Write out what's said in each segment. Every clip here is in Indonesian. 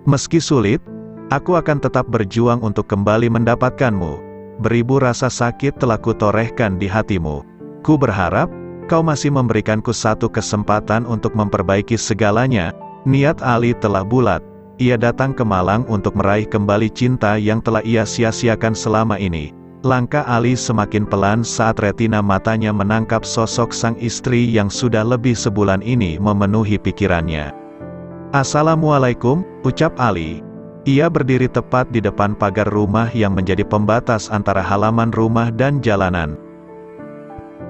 Meski sulit, aku akan tetap berjuang untuk kembali mendapatkanmu. Beribu rasa sakit telah kutorehkan di hatimu. Ku berharap, kau masih memberikanku satu kesempatan untuk memperbaiki segalanya. Niat Ali telah bulat. Ia datang ke Malang untuk meraih kembali cinta yang telah ia sia-siakan selama ini. Langkah Ali semakin pelan saat retina matanya menangkap sosok sang istri yang sudah lebih sebulan ini memenuhi pikirannya. "Assalamualaikum," ucap Ali. Ia berdiri tepat di depan pagar rumah yang menjadi pembatas antara halaman rumah dan jalanan.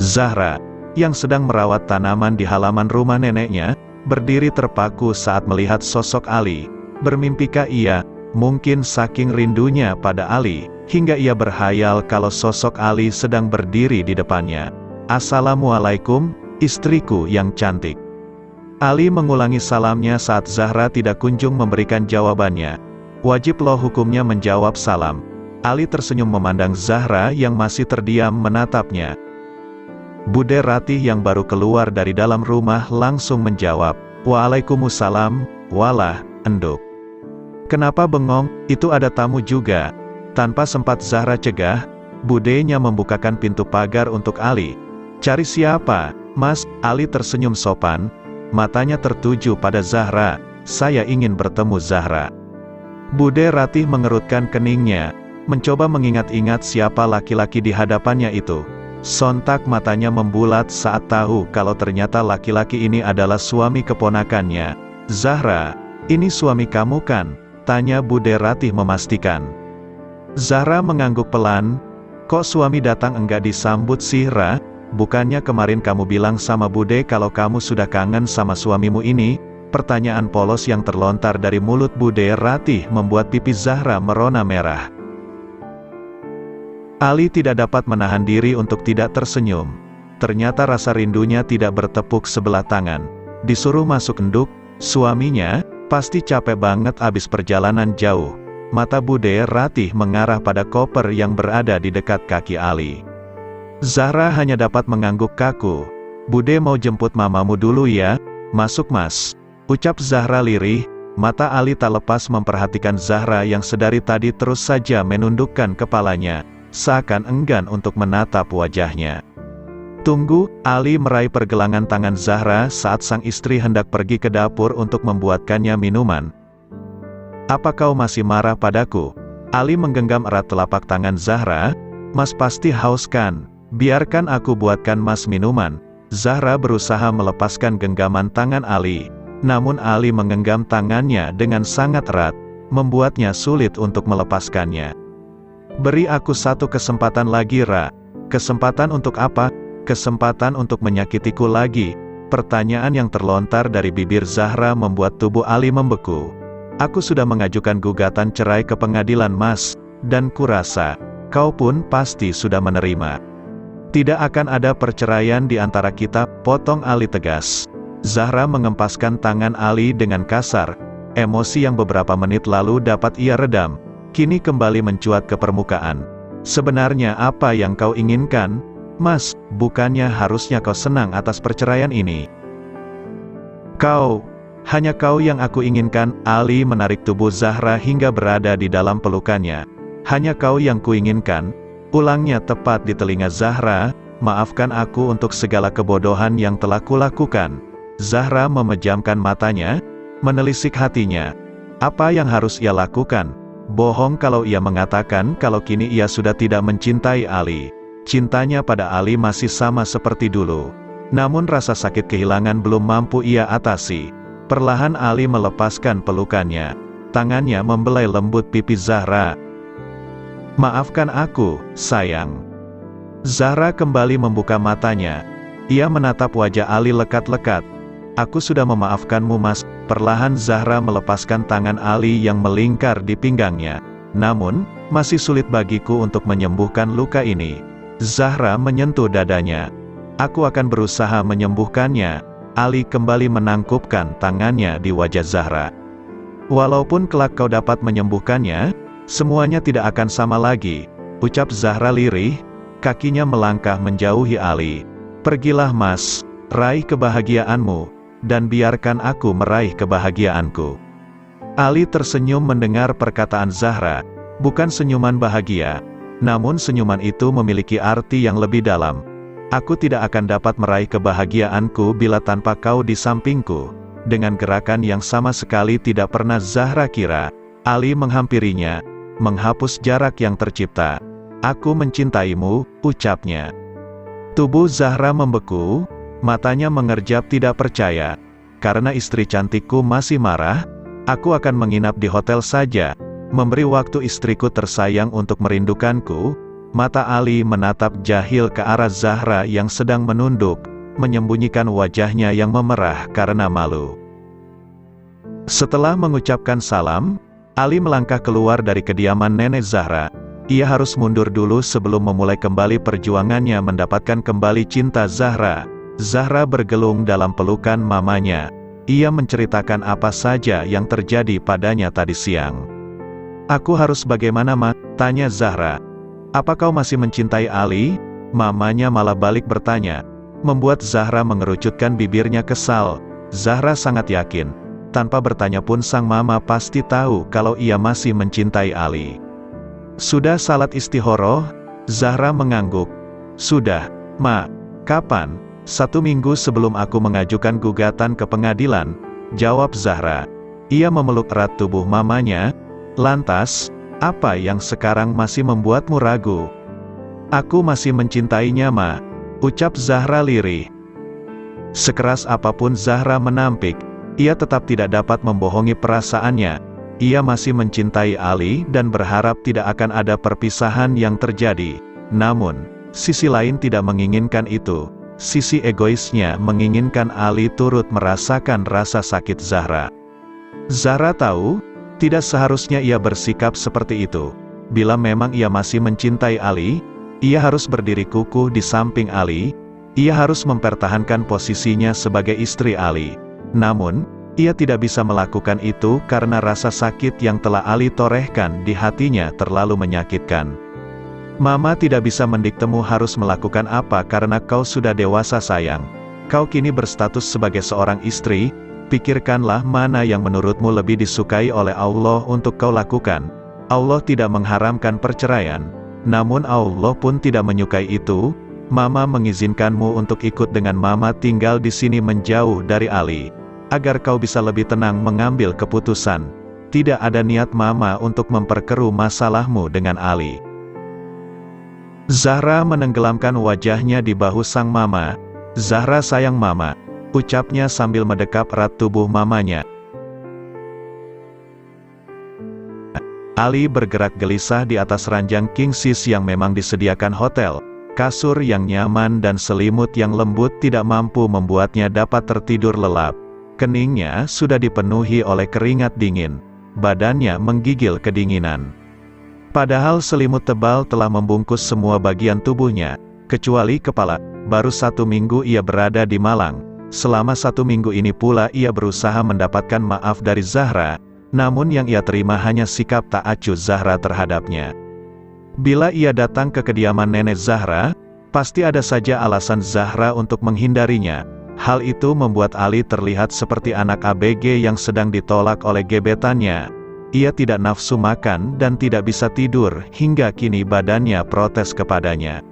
Zahra, yang sedang merawat tanaman di halaman rumah neneknya, berdiri terpaku saat melihat sosok Ali. Bermimpikah ia, mungkin saking rindunya pada Ali, hingga ia berhayal kalau sosok Ali sedang berdiri di depannya. "Assalamualaikum, istriku yang cantik." Ali mengulangi salamnya saat Zahra tidak kunjung memberikan jawabannya. Wajib loh hukumnya menjawab salam. Ali tersenyum memandang Zahra yang masih terdiam menatapnya. Bude Ratih yang baru keluar dari dalam rumah langsung menjawab, "Waalaikumsalam, walah, enduk. Kenapa bengong, itu ada tamu juga." Tanpa sempat Zahra cegah, budenya membukakan pintu pagar untuk Ali. "Cari siapa, Mas?" Ali tersenyum sopan. Matanya tertuju pada Zahra. "Saya ingin bertemu Zahra." Bude Ratih mengerutkan keningnya, mencoba mengingat-ingat siapa laki-laki di hadapannya itu. Sontak matanya membulat saat tahu kalau ternyata laki-laki ini adalah suami keponakannya. "Zahra, ini suami kamu kan?" tanya Bude Ratih memastikan. Zahra mengangguk pelan. "Kok suami datang enggak disambut sih, Ra? Bukannya kemarin kamu bilang sama Bude kalau kamu sudah kangen sama suamimu ini?" Pertanyaan polos yang terlontar dari mulut Bude Ratih membuat pipi Zahra merona merah. Ali tidak dapat menahan diri untuk tidak tersenyum. Ternyata rasa rindunya tidak bertepuk sebelah tangan. Disuruh masuk enduk, suaminya, pasti capek banget abis perjalanan jauh. Mata Bude Ratih mengarah pada koper yang berada di dekat kaki Ali. Zahra hanya dapat mengangguk kaku. "Bude mau jemput mamamu dulu ya, masuk Mas," ucap Zahra lirih. Mata Ali tak lepas memperhatikan Zahra yang sedari tadi terus saja menundukkan kepalanya, seakan enggan untuk menatap wajahnya. "Tunggu," Ali meraih pergelangan tangan Zahra saat sang istri hendak pergi ke dapur untuk membuatkannya minuman. "Apa kau masih marah padaku?" Ali menggenggam erat telapak tangan Zahra. "Mas pasti haus kan? Biarkan aku buatkan Mas minuman." Zahra berusaha melepaskan genggaman tangan Ali. Namun Ali menggenggam tangannya dengan sangat erat, membuatnya sulit untuk melepaskannya. "Beri aku satu kesempatan lagi, Ra." "Kesempatan untuk apa?" "Kesempatan untuk menyakitiku lagi." Pertanyaan yang terlontar dari bibir Zahra membuat tubuh Ali membeku. "Aku sudah mengajukan gugatan cerai ke pengadilan, Mas, dan kurasa kau pun pasti sudah menerima. Tidak akan ada perceraian di antara kita," potong Ali tegas. Zahra mengempaskan tangan Ali dengan kasar. Emosi yang beberapa menit lalu dapat ia redam, kini kembali mencuat ke permukaan. "Sebenarnya apa yang kau inginkan, Mas? Bukannya harusnya kau senang atas perceraian ini? Hanya kau yang aku inginkan." Ali menarik tubuh Zahra hingga berada di dalam pelukannya. "Hanya kau yang kuinginkan," ulangnya tepat di telinga Zahra. "Maafkan aku untuk segala kebodohan yang telah kulakukan." Zahra memejamkan matanya, menelisik hatinya. Apa yang harus ia lakukan? Bohong kalau ia mengatakan kalau kini ia sudah tidak mencintai Ali. Cintanya pada Ali masih sama seperti dulu. Namun rasa sakit kehilangan belum mampu ia atasi. Perlahan Ali melepaskan pelukannya. Tangannya membelai lembut pipi Zahra. "Maafkan aku, sayang." Zahra kembali membuka matanya. Ia menatap wajah Ali lekat-lekat. "Aku sudah memaafkanmu, Mas." Perlahan Zahra melepaskan tangan Ali yang melingkar di pinggangnya. "Namun, masih sulit bagiku untuk menyembuhkan luka ini." Zahra menyentuh dadanya. "Aku akan berusaha menyembuhkannya." Ali kembali menangkupkan tangannya di wajah Zahra. "Walaupun kelak kau dapat menyembuhkannya, semuanya tidak akan sama lagi," ucap Zahra lirih. Kakinya melangkah menjauhi Ali. "Pergilah, Mas, raih kebahagiaanmu, dan biarkan aku meraih kebahagiaanku." Ali tersenyum mendengar perkataan Zahra, bukan senyuman bahagia, namun senyuman itu memiliki arti yang lebih dalam. Aku tidak akan dapat meraih kebahagiaanku bila tanpa kau di sampingku. Dengan gerakan yang sama sekali tidak pernah Zahra kira, Ali menghampirinya, menghapus jarak yang tercipta. Aku mencintaimu, ucapnya. Tubuh Zahra membeku, matanya mengerjap tidak percaya. Karena istri cantikku masih marah, aku akan menginap di hotel saja, memberi waktu istriku tersayang untuk merindukanku. Mata Ali menatap jahil ke arah Zahra yang sedang menunduk, menyembunyikan wajahnya yang memerah karena malu. Setelah mengucapkan salam, Ali melangkah keluar dari kediaman Nenek Zahra. Ia harus mundur dulu sebelum memulai kembali perjuangannya mendapatkan kembali cinta Zahra. Zahra bergelung dalam pelukan mamanya. Ia menceritakan apa saja yang terjadi padanya tadi siang. Aku harus bagaimana, Ma? Tanya Zahra. Apa kau masih mencintai Ali? Mamanya malah balik bertanya, membuat Zahra mengerucutkan bibirnya kesal. Zahra sangat yakin, tanpa bertanya pun sang mama pasti tahu kalau ia masih mencintai Ali. Sudah salat istihoroh? Zahra mengangguk. Sudah, Ma. Kapan? 1 minggu sebelum aku mengajukan gugatan ke pengadilan, jawab Zahra. Ia memeluk erat tubuh mamanya. Lantas, apa yang sekarang masih membuatmu ragu? Aku masih mencintainya, Ma, ucap Zahra lirih. Sekeras apapun Zahra menampik, ia tetap tidak dapat membohongi perasaannya. Ia masih mencintai Ali dan berharap tidak akan ada perpisahan yang terjadi. Namun, sisi lain tidak menginginkan itu. Sisi egoisnya menginginkan Ali turut merasakan rasa sakit Zahra. Zahra tahu, tidak seharusnya ia bersikap seperti itu. Bila memang ia masih mencintai Ali, ia harus berdiri kukuh di samping Ali. Ia harus mempertahankan posisinya sebagai istri Ali. Namun, ia tidak bisa melakukan itu karena rasa sakit yang telah Ali torehkan di hatinya terlalu menyakitkan. Mama tidak bisa mendiktemu harus melakukan apa karena kau sudah dewasa sayang. Kau kini berstatus sebagai seorang istri, pikirkanlah mana yang menurutmu lebih disukai oleh Allah untuk kau lakukan. Allah tidak mengharamkan perceraian, namun Allah pun tidak menyukai itu. Mama mengizinkanmu untuk ikut dengan Mama tinggal di sini menjauh dari Ali, agar kau bisa lebih tenang mengambil keputusan. Tidak ada niat Mama untuk memperkeruh masalahmu dengan Ali. Zahra menenggelamkan wajahnya di bahu sang mama. Zahra sayang Mama, ucapnya sambil mendekap erat tubuh mamanya. Ali bergerak gelisah di atas ranjang king size yang memang disediakan hotel. Kasur yang nyaman dan selimut yang lembut tidak mampu membuatnya dapat tertidur lelap. Keningnya sudah dipenuhi oleh keringat dingin. Badannya menggigil kedinginan. Padahal selimut tebal telah membungkus semua bagian tubuhnya, kecuali kepala. Baru 1 minggu ia berada di Malang. Selama 1 minggu ini pula ia berusaha mendapatkan maaf dari Zahra, namun yang ia terima hanya sikap tak acuh Zahra terhadapnya. Bila ia datang ke kediaman Nenek Zahra, pasti ada saja alasan Zahra untuk menghindarinya. Hal itu membuat Ali terlihat seperti anak ABG yang sedang ditolak oleh gebetannya. Ia tidak nafsu makan dan tidak bisa tidur, hingga kini badannya protes kepadanya.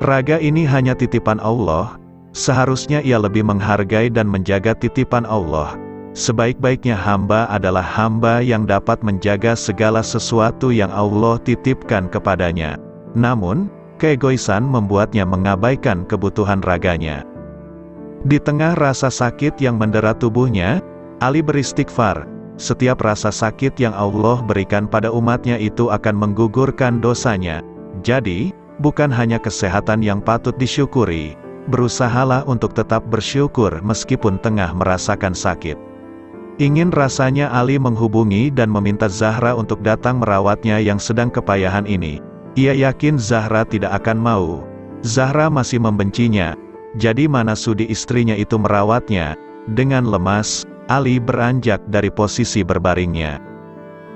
Raga ini hanya titipan Allah, seharusnya ia lebih menghargai dan menjaga titipan Allah. Sebaik-baiknya hamba adalah hamba yang dapat menjaga segala sesuatu yang Allah titipkan kepadanya. Namun, keegoisan membuatnya mengabaikan kebutuhan raganya. Di tengah rasa sakit yang mendera tubuhnya, Ali beristighfar. Setiap rasa sakit yang Allah berikan pada umatnya itu akan menggugurkan dosanya. Jadi, bukan hanya kesehatan yang patut disyukuri. Berusahalah untuk tetap bersyukur meskipun tengah merasakan sakit. Ingin rasanya Ali menghubungi dan meminta Zahra untuk datang merawatnya yang sedang kepayahan ini. Ia yakin Zahra tidak akan mau. Zahra masih membencinya. Jadi mana sudi istrinya itu merawatnya. Dengan lemas, Ali beranjak dari posisi berbaringnya.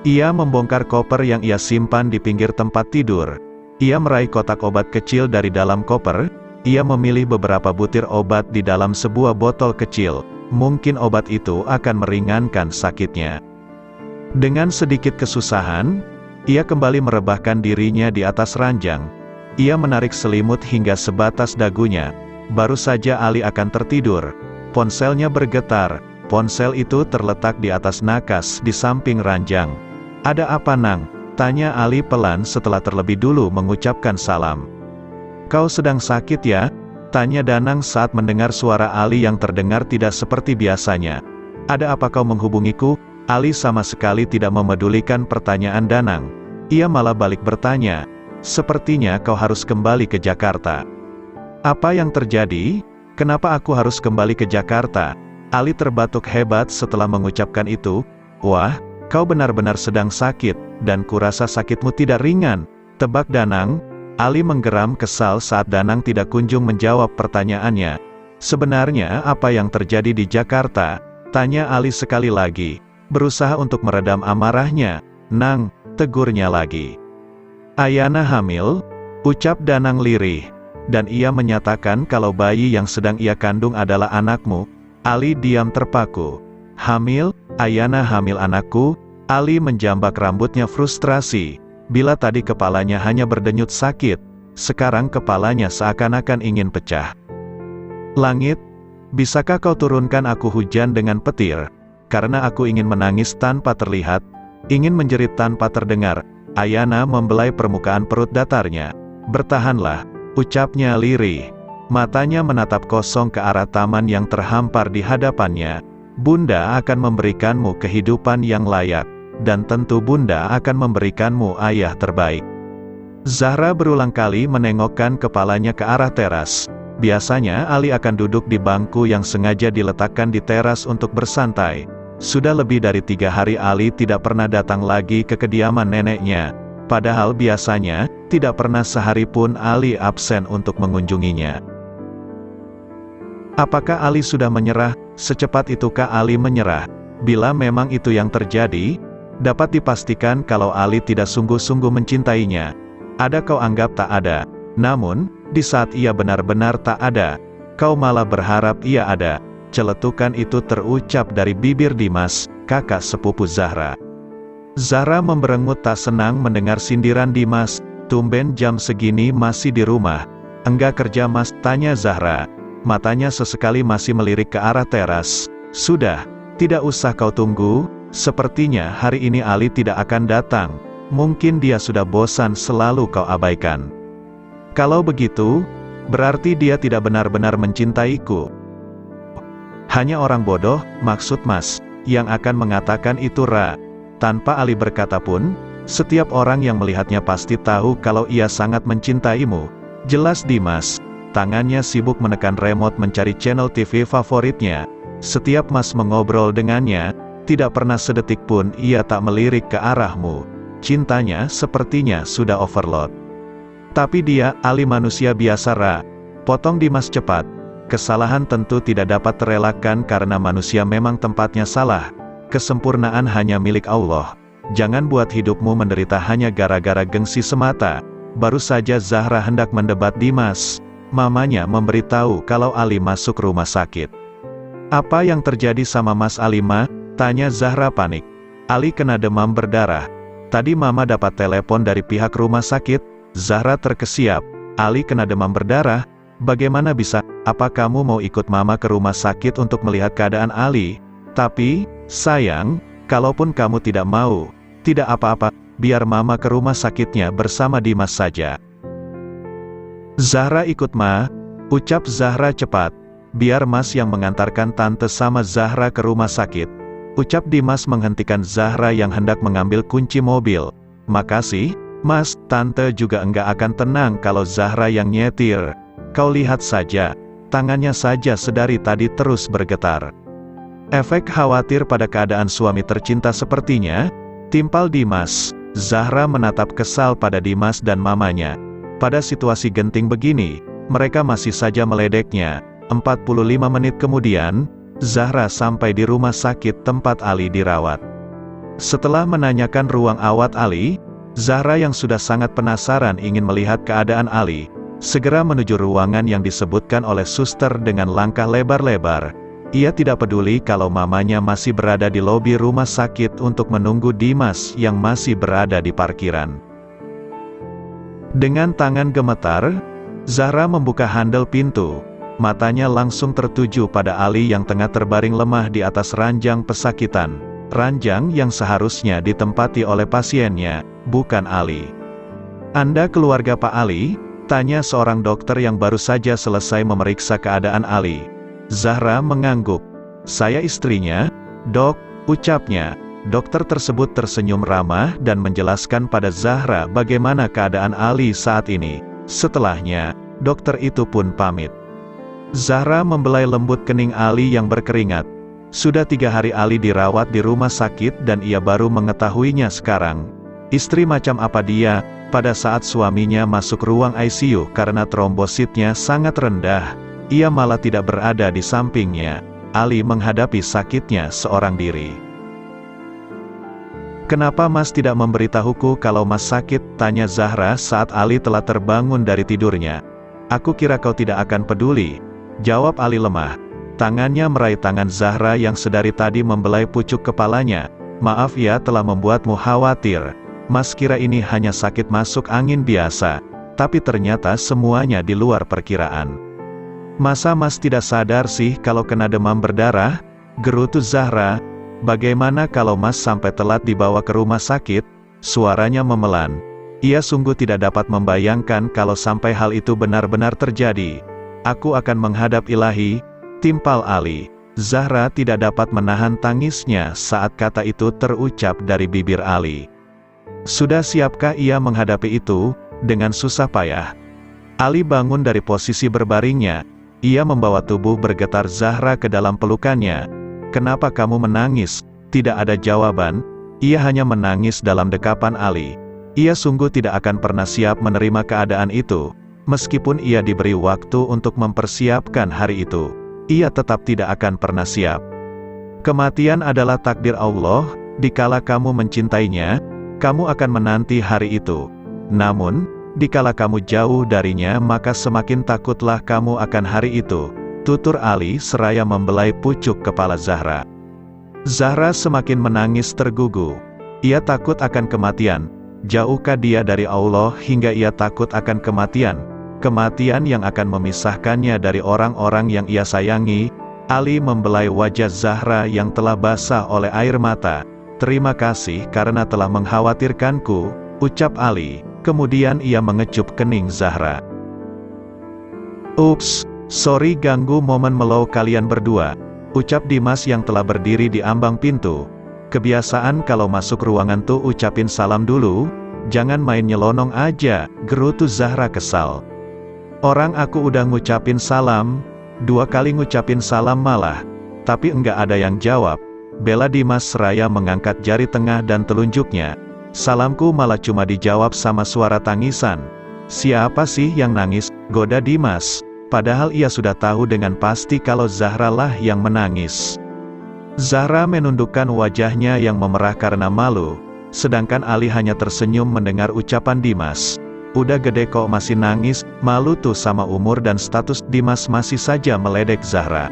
Ia membongkar koper yang ia simpan di pinggir tempat tidur. Ia meraih kotak obat kecil dari dalam koper. Ia memilih beberapa butir obat di dalam sebuah botol kecil. Mungkin obat itu akan meringankan sakitnya. Dengan sedikit kesusahan, ia kembali merebahkan dirinya di atas ranjang. Ia menarik selimut hingga sebatas dagunya. Baru saja Ali akan tertidur, ponselnya bergetar. Ponsel itu terletak di atas nakas di samping ranjang. "Ada apa, Nang?" tanya Ali pelan setelah terlebih dulu mengucapkan salam. "Kau sedang sakit ya?" tanya Danang saat mendengar suara Ali yang terdengar tidak seperti biasanya. "Ada apa kau menghubungiku?" Ali sama sekali tidak memedulikan pertanyaan Danang. Ia malah balik bertanya, "Sepertinya kau harus kembali ke Jakarta." "Apa yang terjadi? Kenapa aku harus kembali ke Jakarta?" Ali terbatuk hebat setelah mengucapkan itu. "Wah, kau benar-benar sedang sakit, dan kurasa sakitmu tidak ringan," tebak Danang. Ali menggeram kesal saat Danang tidak kunjung menjawab pertanyaannya. "Sebenarnya apa yang terjadi di Jakarta?" tanya Ali sekali lagi, berusaha untuk meredam amarahnya. "Nang," tegurnya lagi. "Ayana hamil?" ucap Danang lirih. "Dan ia menyatakan kalau bayi yang sedang ia kandung adalah anakmu." Ali diam terpaku. "Hamil? Ayana hamil anakku?" Ali menjambak rambutnya frustrasi. Bila tadi kepalanya hanya berdenyut sakit, sekarang kepalanya seakan-akan ingin pecah. "Langit, bisakah kau turunkan aku hujan dengan petir? Karena aku ingin menangis tanpa terlihat, ingin menjerit tanpa terdengar." Ayana membelai permukaan perut datarnya. "Bertahanlah," ucapnya lirih. Matanya menatap kosong ke arah taman yang terhampar di hadapannya. "Bunda akan memberikanmu kehidupan yang layak, dan tentu Bunda akan memberikanmu ayah terbaik." Zahra berulang kali menengokkan kepalanya ke arah teras. Biasanya Ali akan duduk di bangku yang sengaja diletakkan di teras untuk bersantai. Sudah lebih dari 3 hari Ali tidak pernah datang lagi ke kediaman neneknya. Padahal biasanya, tidak pernah sehari pun Ali absen untuk mengunjunginya. Apakah Ali sudah menyerah? Secepat itukah Ali menyerah? Bila memang itu yang terjadi, dapat dipastikan kalau Ali tidak sungguh-sungguh mencintainya. Ada kau anggap tak ada. Namun, di saat ia benar-benar tak ada, kau malah berharap ia ada. Celetukan itu terucap dari bibir Dimas, kakak sepupu Zahra. Zahra memberengut tak senang mendengar sindiran Dimas. "Tumben jam segini masih di rumah. Enggak kerja Mas?" tanya Zahra. Matanya sesekali masih melirik ke arah teras. "Sudah, tidak usah kau tunggu. Sepertinya hari ini Ali tidak akan datang. Mungkin dia sudah bosan selalu kau abaikan. Kalau begitu, berarti dia tidak benar-benar mencintaiku." "Hanya orang bodoh, maksud Mas, yang akan mengatakan itu Ra." Tanpa Ali berkata pun, setiap orang yang melihatnya pasti tahu kalau ia sangat mencintaimu. Jelas Dimas. Tangannya sibuk menekan remote mencari channel TV favoritnya. Setiap Mas mengobrol dengannya, tidak pernah sedetik pun ia tak melirik ke arahmu. Cintanya sepertinya sudah overload. "Tapi dia, Ali manusia biasa Ra," potong Dimas cepat. "Kesalahan tentu tidak dapat terelakkan karena manusia memang tempatnya salah. Kesempurnaan hanya milik Allah. Jangan buat hidupmu menderita hanya gara-gara gengsi semata." Baru saja Zahra hendak mendebat Dimas, mamanya memberitahu kalau Ali masuk rumah sakit. "Apa yang terjadi sama Mas Alima?" tanya Zahra panik. "Ali kena demam berdarah. Tadi Mama dapat telepon dari pihak rumah sakit." Zahra terkesiap. "Ali kena demam berdarah? Bagaimana bisa? Apa kamu mau ikut Mama ke rumah sakit untuk melihat keadaan Ali?" "Tapi, sayang, kalaupun kamu tidak mau, tidak apa-apa, biar Mama ke rumah sakitnya bersama Dimas saja." "Zahra ikut Ma," ucap Zahra cepat. "Biar Mas yang mengantarkan Tante sama Zahra ke rumah sakit," ucap Dimas menghentikan Zahra yang hendak mengambil kunci mobil. "Makasih, Mas, Tante juga enggak akan tenang kalau Zahra yang nyetir. Kau lihat saja, tangannya saja sedari tadi terus bergetar." Efek khawatir pada keadaan suami tercinta sepertinya timpal Dimas. Zahra menatap kesal pada Dimas dan mamanya. Pada situasi genting begini, mereka masih saja meledeknya. 45 menit kemudian, Zahra sampai di rumah sakit tempat Ali dirawat. Setelah menanyakan ruang awat Ali, Zahra yang sudah sangat penasaran ingin melihat keadaan Ali, segera menuju ruangan yang disebutkan oleh suster dengan langkah lebar-lebar. Ia tidak peduli kalau mamanya masih berada di lobi rumah sakit untuk menunggu Dimas yang masih berada di parkiran. Dengan tangan gemetar, Zahra membuka handle pintu. Matanya langsung tertuju pada Ali yang tengah terbaring lemah di atas ranjang pesakitan. Ranjang yang seharusnya ditempati oleh pasiennya, bukan Ali. "Anda keluarga Pak Ali?" tanya seorang dokter yang baru saja selesai memeriksa keadaan Ali. Zahra mengangguk. "Saya istrinya, Dok," ucapnya. Dokter tersebut tersenyum ramah dan menjelaskan pada Zahra bagaimana keadaan Ali saat ini. Setelahnya, dokter itu pun pamit. Zahra membelai lembut kening Ali yang berkeringat. Sudah 3 hari Ali dirawat di rumah sakit dan ia baru mengetahuinya sekarang. Istri macam apa dia, pada saat suaminya masuk ruang ICU karena trombositnya sangat rendah. Ia malah tidak berada di sampingnya. Ali menghadapi sakitnya seorang diri. "Kenapa Mas tidak memberitahuku kalau Mas sakit?" tanya Zahra saat Ali telah terbangun dari tidurnya. "Aku kira kau tidak akan peduli," jawab Ali lemah. Tangannya meraih tangan Zahra yang sedari tadi membelai pucuk kepalanya. "Maaf ya telah membuatmu khawatir. Mas kira ini hanya sakit masuk angin biasa, tapi ternyata semuanya di luar perkiraan." "Masa Mas tidak sadar sih kalau kena demam berdarah?" gerutu Zahra. "Bagaimana kalau Mas sampai telat dibawa ke rumah sakit?" Suaranya memelan. Ia sungguh tidak dapat membayangkan kalau sampai hal itu benar-benar terjadi. "Aku akan menghadap Ilahi," timpal Ali. Zahra tidak dapat menahan tangisnya saat kata itu terucap dari bibir Ali. Sudah siapkah ia menghadapi itu? Dengan susah payah Ali bangun dari posisi berbaringnya. Ia membawa tubuh bergetar Zahra ke dalam pelukannya. "Kenapa kamu menangis?" Tidak ada jawaban. Ia hanya menangis dalam dekapan Ali. Ia sungguh tidak akan pernah siap menerima keadaan itu. Meskipun ia diberi waktu untuk mempersiapkan hari itu, ia tetap tidak akan pernah siap. Kematian adalah takdir Allah. Dikala kamu mencintainya, kamu akan menanti hari itu. Namun, dikala kamu jauh darinya maka semakin takutlah kamu akan hari itu, tutur Ali seraya membelai pucuk kepala Zahra. Zahra semakin menangis tergugu. Ia takut akan kematian. Jauhkah dia dari Allah hingga ia takut akan kematian? Kematian yang akan memisahkannya dari orang-orang yang ia sayangi. Ali membelai wajah Zahra yang telah basah oleh air mata. "Terima kasih karena telah mengkhawatirkanku," ucap Ali. Kemudian ia mengecup kening Zahra. "Ups, sorry ganggu momen melow kalian berdua," ucap Dimas yang telah berdiri di ambang pintu. "Kebiasaan kalau masuk ruangan tuh ucapin salam dulu, jangan main nyelonong aja," gerutu Zahra kesal. "Orang aku udah ngucapin salam, 2 kali ngucapin salam malah, tapi enggak ada yang jawab," bela Dimas seraya mengangkat jari tengah dan telunjuknya. "Salamku malah cuma dijawab sama suara tangisan." "Siapa sih yang nangis?" goda Dimas. Padahal ia sudah tahu dengan pasti kalau Zahra lah yang menangis. Zahra menundukkan wajahnya yang memerah karena malu, sedangkan Ali hanya tersenyum mendengar ucapan Dimas. "Udah gede kok masih nangis, malu tuh sama umur dan status." Dimas masih saja meledek Zahra.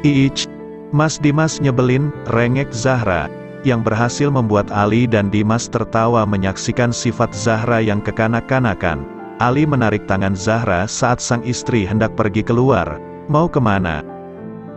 "Iich, Mas Dimas nyebelin," rengek Zahra, yang berhasil membuat Ali dan Dimas tertawa menyaksikan sifat Zahra yang kekanak-kanakan. Ali menarik tangan Zahra saat sang istri hendak pergi keluar. "Mau kemana?"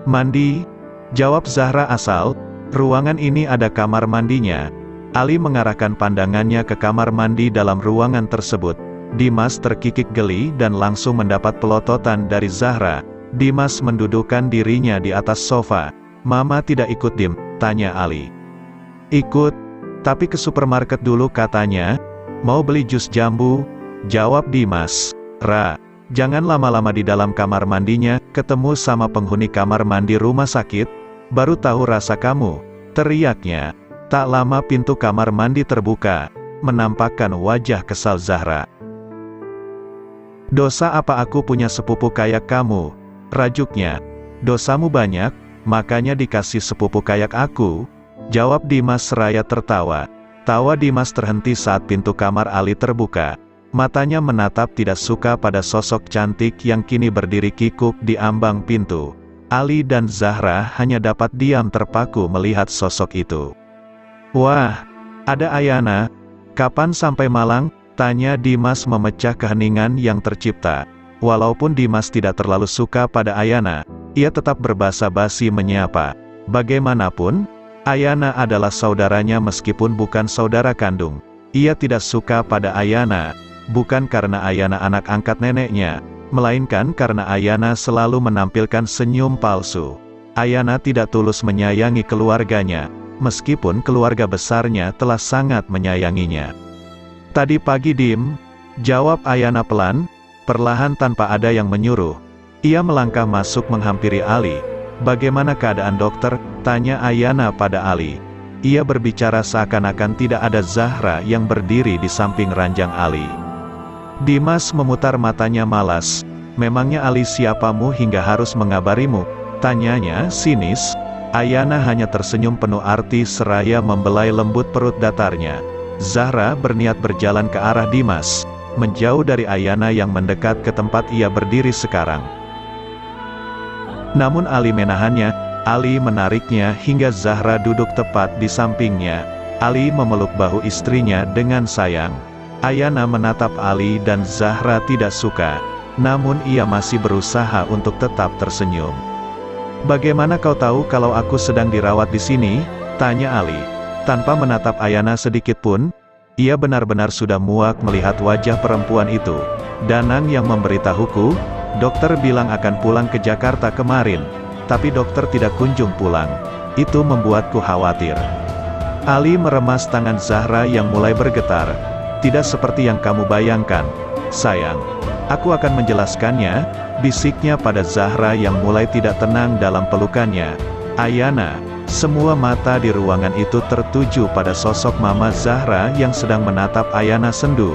"Mandi," jawab Zahra asal. "Ruangan ini ada kamar mandinya." Ali mengarahkan pandangannya ke kamar mandi dalam ruangan tersebut. Dimas terkikik geli dan langsung mendapat pelototan dari Zahra. Dimas mendudukkan dirinya di atas sofa. "Mama tidak ikut Dim?" tanya Ali. "Ikut, tapi ke supermarket dulu katanya. Mau beli jus jambu," jawab Dimas. "Ra, jangan lama-lama di dalam kamar mandinya, ketemu sama penghuni kamar mandi rumah sakit, baru tahu rasa kamu," teriaknya. Tak lama pintu kamar mandi terbuka, menampakkan wajah kesal Zahra. "Dosa apa aku punya sepupu kayak kamu?" rajuknya. "Dosamu banyak, makanya dikasih sepupu kayak aku," jawab Dimas seraya tertawa. Tawa Dimas terhenti saat pintu kamar Ali terbuka. Matanya menatap tidak suka pada sosok cantik yang kini berdiri kikuk di ambang pintu. Ali dan Zahra hanya dapat diam terpaku melihat sosok itu. "Wah, ada Ayana. Kapan sampai Malang?" tanya Dimas memecah keheningan yang tercipta. Walaupun Dimas tidak terlalu suka pada Ayana, ia tetap berbasa-basi menyapa. Bagaimanapun, Ayana adalah saudaranya meskipun bukan saudara kandung. Ia tidak suka pada Ayana, bukan karena Ayana anak angkat neneknya, melainkan karena Ayana selalu menampilkan senyum palsu. Ayana tidak tulus menyayangi keluarganya, meskipun keluarga besarnya telah sangat menyayanginya. "Tadi pagi Dim," jawab Ayana pelan, perlahan tanpa ada yang menyuruh. Ia melangkah masuk menghampiri Ali. "Bagaimana keadaan dokter?" tanya Ayana pada Ali. Ia berbicara seakan-akan tidak ada Zahra yang berdiri di samping ranjang Ali. Dimas memutar matanya malas. "Memangnya Ali siapamu hingga harus mengabarimu?" tanyanya sinis. Ayana hanya tersenyum penuh arti seraya membelai lembut perut datarnya. Zahra berniat berjalan ke arah Dimas, menjauh dari Ayana yang mendekat ke tempat ia berdiri sekarang. Namun Ali menahannya. Ali menariknya hingga Zahra duduk tepat di sampingnya. Ali memeluk bahu istrinya dengan sayang. Ayana menatap Ali dan Zahra tidak suka, namun ia masih berusaha untuk tetap tersenyum. "Bagaimana kau tahu kalau aku sedang dirawat di sini?" tanya Ali. Tanpa menatap Ayana sedikit pun, ia benar-benar sudah muak melihat wajah perempuan itu. "Danang yang memberitahuku, dokter bilang akan pulang ke Jakarta kemarin, tapi dokter tidak kunjung pulang. Itu membuatku khawatir." Ali meremas tangan Zahra yang mulai bergetar. "Tidak seperti yang kamu bayangkan, sayang. Aku akan menjelaskannya," bisiknya pada Zahra yang mulai tidak tenang dalam pelukannya. "Ayana." Semua mata di ruangan itu tertuju pada sosok Mama Zahra yang sedang menatap Ayana sendu.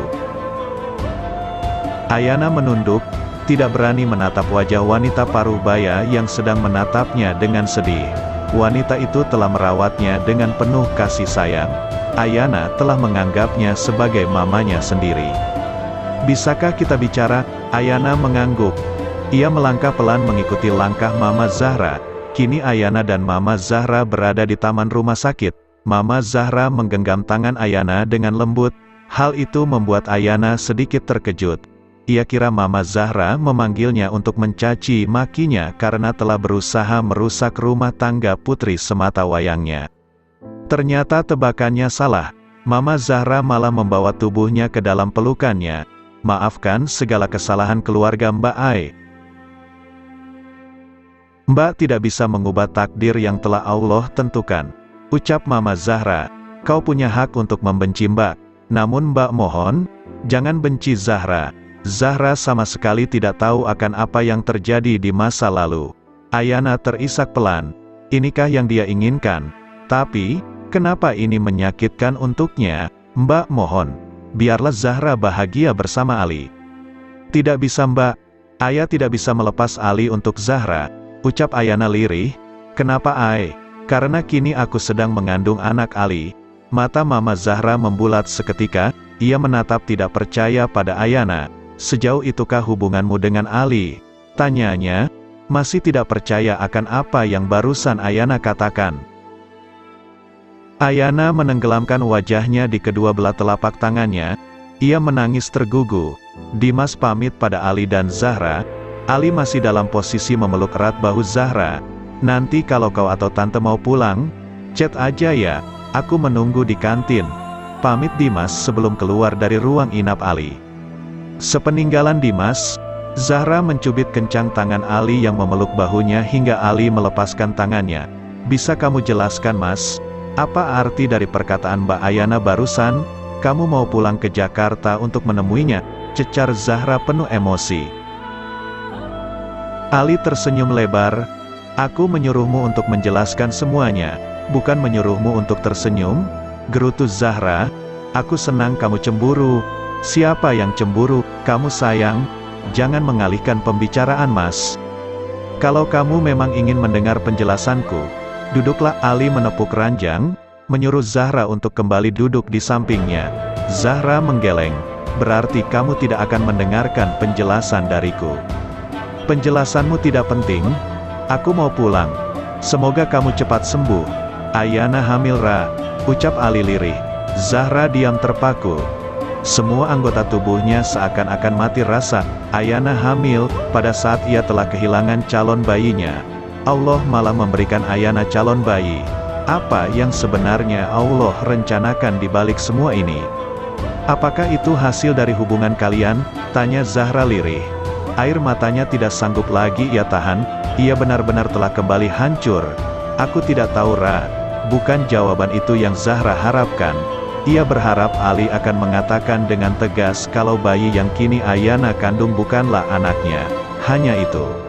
Ayana menunduk, tidak berani menatap wajah wanita paruh-baya yang sedang menatapnya dengan sedih. Wanita itu telah merawatnya dengan penuh kasih sayang. Ayana telah menganggapnya sebagai mamanya sendiri. "Bisakah kita bicara?" Ayana mengangguk. Ia melangkah pelan mengikuti langkah Mama Zahra. Kini Ayana dan Mama Zahra berada di taman rumah sakit. Mama Zahra menggenggam tangan Ayana dengan lembut. Hal itu membuat Ayana sedikit terkejut. Ia kira Mama Zahra memanggilnya untuk mencaci makinya karena telah berusaha merusak rumah tangga putri semata wayangnya. Ternyata tebakannya salah. Mama Zahra malah membawa tubuhnya ke dalam pelukannya. "Maafkan segala kesalahan keluarga Mbak Ai. Mbak tidak bisa mengubah takdir yang telah Allah tentukan," ucap Mama Zahra. "Kau punya hak untuk membenci Mbak. Namun Mbak mohon, jangan benci Zahra. Zahra sama sekali tidak tahu akan apa yang terjadi di masa lalu." Ayana terisak pelan. Inikah yang dia inginkan? Tapi, kenapa ini menyakitkan untuknya? "Mbak mohon, biarlah Zahra bahagia bersama Ali." "Tidak bisa Mbak. Ayah tidak bisa melepas Ali untuk Zahra," ucap Ayana lirih. "Kenapa Ai?" "Karena kini aku sedang mengandung anak Ali." Mata Mama Zahra membulat seketika. Ia menatap tidak percaya pada Ayana. "Sejauh itukah hubunganmu dengan Ali?" tanyanya, masih tidak percaya akan apa yang barusan Ayana katakan. Ayana menenggelamkan wajahnya di kedua belah telapak tangannya. Ia menangis tergugu. Dimas pamit pada Ali dan Zahra. Ali masih dalam posisi memeluk erat bahu Zahra. "Nanti kalau kau atau tante mau pulang, chat aja ya, aku menunggu di kantin," pamit Dimas sebelum keluar dari ruang inap Ali. Sepeninggalan Dimas, Zahra mencubit kencang tangan Ali yang memeluk bahunya hingga Ali melepaskan tangannya. "Bisa kamu jelaskan Mas, apa arti dari perkataan Mbak Ayana barusan? Kamu mau pulang ke Jakarta untuk menemuinya?" cecar Zahra penuh emosi. Ali tersenyum lebar. "Aku menyuruhmu untuk menjelaskan semuanya, bukan menyuruhmu untuk tersenyum," gerutu Zahra. "Aku senang kamu cemburu." "Siapa yang cemburu? Kamu sayang. Jangan mengalihkan pembicaraan Mas. Kalau kamu memang ingin mendengar penjelasanku, duduklah." Ali menepuk ranjang, menyuruh Zahra untuk kembali duduk di sampingnya. Zahra menggeleng. "Berarti kamu tidak akan mendengarkan penjelasan dariku?" "Penjelasanmu tidak penting. Aku mau pulang. Semoga kamu cepat sembuh. Ayana hamil Ra, ucap Ali lirih. Zahra diam terpaku. Semua anggota tubuhnya seakan-akan mati rasa. Ayana hamil, pada saat ia telah kehilangan calon bayinya. Allah malah memberikan Ayana calon bayi. Apa yang sebenarnya Allah rencanakan di balik semua ini? Apakah itu hasil dari hubungan kalian? Tanya Zahra lirih. Air matanya tidak sanggup lagi ia tahan, ia benar-benar telah kembali hancur. Aku tidak tahu Ra. Bukan jawaban itu yang Zahra harapkan. Ia berharap Ali akan mengatakan dengan tegas kalau bayi yang kini Ayana kandung bukanlah anaknya. Hanya itu.